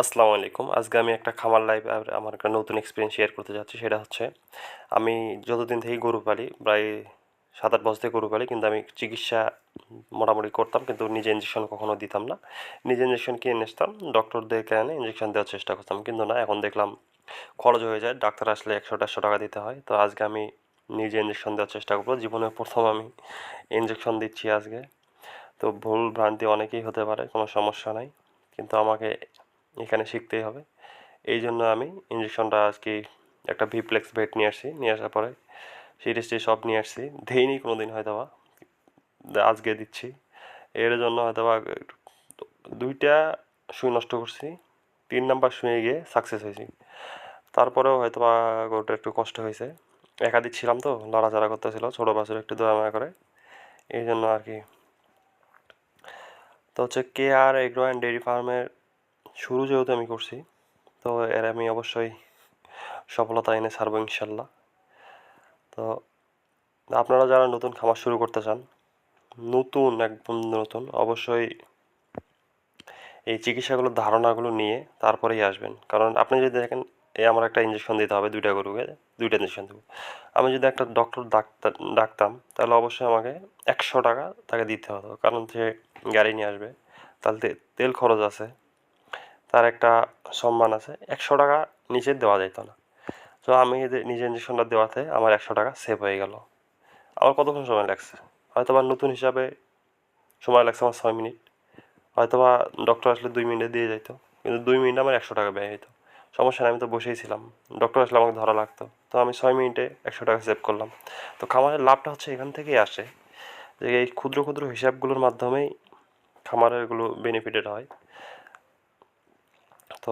আসসালামু আলাইকুম। আজকে আমি একটা খামার লাইভ আমার একটা নতুন এক্সপিরিয়েন্স শেয়ার করতে যাচ্ছি। সেটা হচ্ছে আমি যতদিন থেকেই গরু পালি, প্রায় 7-8 বছর থেকে গরু পালি, কিন্তু আমি চিকিৎসা মোটামুটি করতাম, কিন্তু নিজে ইঞ্জেকশন কখনো দিতাম না। নিজে ইঞ্জেকশন কিনে নিয়ে আসতাম, ডক্টরদেরকে এনে ইঞ্জেকশন দেওয়ার চেষ্টা করতাম, কিন্তু না, এখন দেখলাম খরচ হয়ে যায়, ডাক্তার আসলে 100-150 টাকা দিতে হয়। তো আজকে আমি নিজে ইঞ্জেকশন দেওয়ার চেষ্টা করবো। জীবনের প্রথম আমি ইঞ্জেকশন দিচ্ছি আজকে। তো ভুল ভ্রান্তি অনেকেই হতে পারে, কোনো সমস্যা নাই, কিন্তু আমাকে এখানে শিখতেই হবে। এই জন্য আমি ইঞ্জেকশনটা আজকে একটা ভিপ্লেক্স ভেট নিয়ে আসছি, নিয়ে আসার পরে সিরিজটি সব নিয়ে আসছি, দেইনি কোনো দিন হয়তো বা, আজকে দিচ্ছি। এর জন্য হয়তো বা 2টা সুই নষ্ট করছি, 3 নাম্বার সুইয়ে গিয়ে সাকসেস হয়েছি। তারপরেও হয়তো বা গরুটা একটু কষ্ট হয়েছে, একাধিক ছিলাম তো, লড়াচড়া করতেছিল, ছোটো বাছুর একটু দয়া করে, এই জন্য আর কি। তো হচ্ছে KR এগ্রো অ্যান্ড ডেয়ারি ফার্মের শুরু যেহেতু আমি করছি, তো এর আমি অবশ্যই সফলতা এনে ছাড়বো ইনশাল্লাহ। তো আপনারা যারা নতুন খামার শুরু করতে চান, একদম নতুন, অবশ্যই এই চিকিৎসাগুলোর ধারণাগুলো নিয়ে তারপরেই আসবেন। কারণ আপনি যদি দেখেন, আমার একটা ইঞ্জেকশন দিতে হবে 2টা গরুকে, 2টা ইঞ্জেকশন দেবো, আমি যদি একটা ডক্টর ডাকতাম, তাহলে অবশ্যই আমাকে 100 টাকা তাকে দিতে হতো, কারণ সে গাড়ি নিয়ে আসবে, তাহলে তেল খরচ আছে, তার একটা সম্মান আছে, 100 টাকা নিচে দেওয়া যেত না। তো আমি নিজে ইঞ্জেকশনটা দেওয়াতে আমার 100 টাকা সেভ হয়ে গেল। আমার কতক্ষণ সময় লাগছে? হয়তো বা নতুন হিসাবে সময় লাগছে আমার 6 মিনিট, হয়তো বা ডক্টর আসলে 2 মিনিটে দিয়ে যাইতো, কিন্তু 2 মিনিটে আমার 100 টাকা ব্যয় হতো। সমস্যা নেই, আমি তো বসেই ছিলাম, ডক্টর আসলে আমাকে ধরা লাগতো, তো আমি 6 মিনিটে 100 টাকা সেভ করলাম। তো খামারের লাভটা হচ্ছে এখান থেকেই আসে, যে এই ক্ষুদ্র ক্ষুদ্র হিসাবগুলোর মাধ্যমেই খামারের এগুলো বেনিফিটেড হয়। তো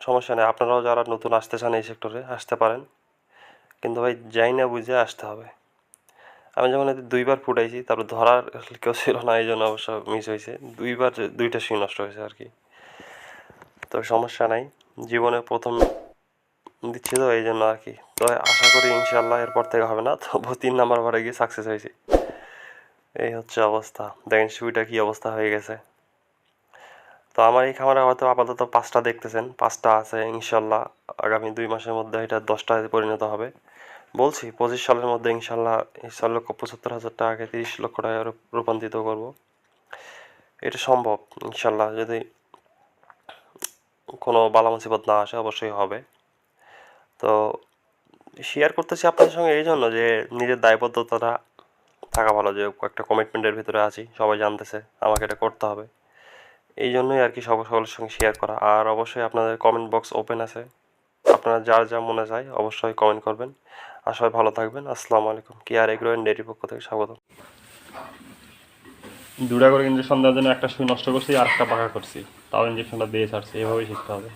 সমস্যা নেই, আপনারাও যারা নতুন আসতে চান এই সেক্টরে আসতে পারেন, কিন্তু ভাই যাই না বুঝে আসতে হবে। আমি যেমন এতে 2বার ফুটাইছি, তারপর ধরার কেউ ছিল না, এই জন্য অবশ্য মিস হয়েছে, 2বার 2টা সুই নষ্ট হয়েছে আর কি। তো সমস্যা নাই, জীবনে প্রথম দিচ্ছি তো এই জন্য আর কি। তো আশা করি ইনশাল্লাহ এরপর থেকে হবে না। তবু 3 নাম্বার বারে গিয়ে সাকসেস হয়েছি। এই হচ্ছে অবস্থা, দেখেন সুইটা কি অবস্থা হয়ে গেছে। তো আমার এই খামারে হয়তো আপাতত 5টা দেখতেছেন, 5টা আছে, ইনশাল্লাহ আগামী 2 মাসের মধ্যে এটা 10টায় পরিণত হবে। বলছি 25 সালের মধ্যে ইনশাল্লাহ 4,75,000 টাকাকে 30 লক্ষ টাকায় রূপান্তরিত করব। এটা সম্ভব ইনশাল্লাহ, যদি কোনো বালা মুসিবত না আসে, অবশ্যই হবে। তো শেয়ার করতেছি আপনাদের সঙ্গে এই জন্য যে নিজের দায়বদ্ধতাটা থাকা ভালো, যে একটা কমিটমেন্টের ভিতরে আছি, সবাই জানতেছে আমাকে এটা করতে হবে, এই জন্যই আর কি সকলের সঙ্গে শেয়ার করা। আর অবশ্যই আপনাদের কমেন্ট বক্স ওপেন আছে, আপনারা যার যা মনে চায় অবশ্যই কমেন্ট করবেন। আর সবাই ভালো থাকবেন। আসসালামু আলাইকুম। KR এগ্রো অ্যান্ড ডেয়ারির পক্ষ থেকে স্বাগত। 2টা করে ইঞ্জেকশন দেওয়ার জন্য একটা সুই নষ্ট করছি আর একটা পাকা করছি, তাও ইঞ্জেকশনটা দিয়ে ছাড়ছি, এভাবেই শিখতে হবে।